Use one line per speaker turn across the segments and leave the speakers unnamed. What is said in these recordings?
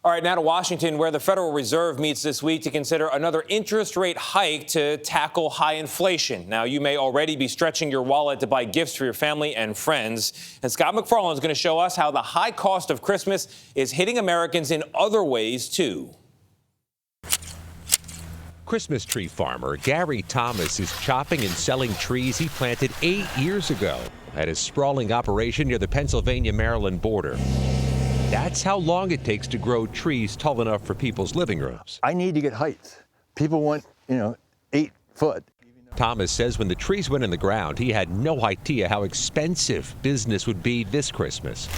All right, now to Washington, where the Federal Reserve meets this week to consider another interest rate hike to tackle high inflation. Now, you may already be stretching your wallet to buy gifts for your family and friends. And Scott MacFarlane is going to show us how the high cost of Christmas is hitting Americans in other ways, too.
Christmas tree farmer Gary Thomas is chopping and selling trees he planted 8 years ago at his sprawling operation near the Pennsylvania-Maryland border. That's how long it takes to grow trees tall enough for people's living rooms.
I need to get height. People want, 8 foot.
Thomas says when the trees went in the ground, he had no idea how expensive business would be this Christmas.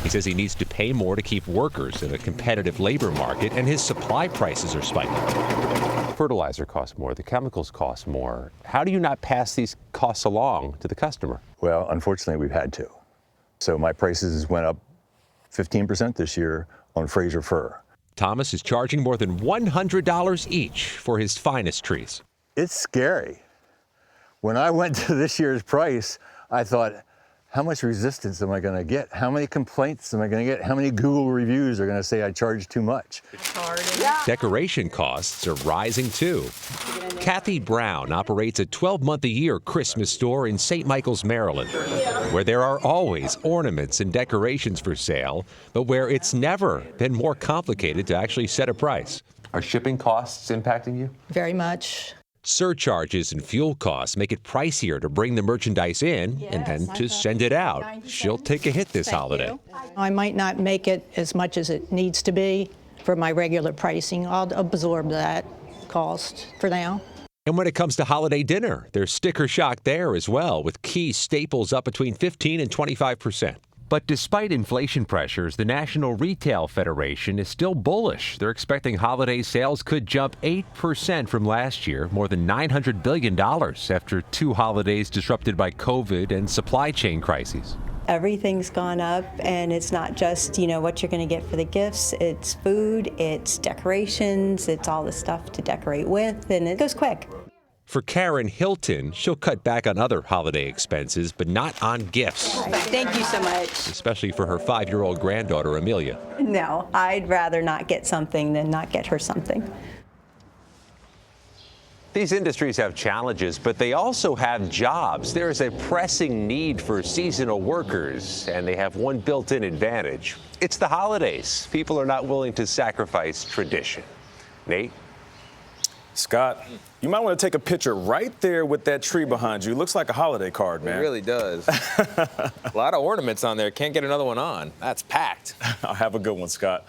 He says he needs to pay more to keep workers in a competitive labor market, and his supply prices are spiking. Fertilizer costs more, the chemicals cost more. How do you not pass these costs along to the customer?
Well, unfortunately, we've had to. So my prices went up 15% this year on Fraser fir.
Thomas is charging more than $100 each for his finest trees.
It's scary. When I went to this year's price, I thought, how much resistance am I going to get? How many complaints am I going to get? How many Google reviews are going to say I charge too much?
Decoration costs are rising too. Kathy Brown operates a 12-month-a-year Christmas store in St. Michael's, Maryland, where there are always ornaments and decorations for sale, but where it's never been more complicated to actually set a price. Are shipping costs impacting you?
Very much.
Surcharges and fuel costs make it pricier to bring the merchandise in and then to send it out. She'll take a hit this holiday.
I might not make it as much as it needs to be for my regular pricing. I'll absorb that cost for now.
And when it comes to holiday dinner, there's sticker shock there as well, with key staples up between 15 and 25%. But despite inflation pressures, the National Retail Federation is still bullish. They're expecting holiday sales could jump 8% from last year, more than $900 billion after 2 holidays disrupted by COVID and supply chain crises.
Everything's gone up, and it's not just, what you're going to get for the gifts. It's food, it's decorations, it's all the stuff to decorate with, and it goes quick.
For Karen Hilton, she'll cut back on other holiday expenses, but not on gifts.
Thank you so much.
Especially for her 5-year-old granddaughter, Amelia.
No, I'd rather not get something than not get her something.
These industries have challenges, but they also have jobs. There is a pressing need for seasonal workers, and they have one built-in advantage. It's the holidays. People are not willing to sacrifice tradition. Nate?
Scott, you might want to take a picture right there with that tree behind you. Looks like a holiday card, man.
It really does. A lot of ornaments on there. Can't get another one on. That's packed.
Have a good one, Scott.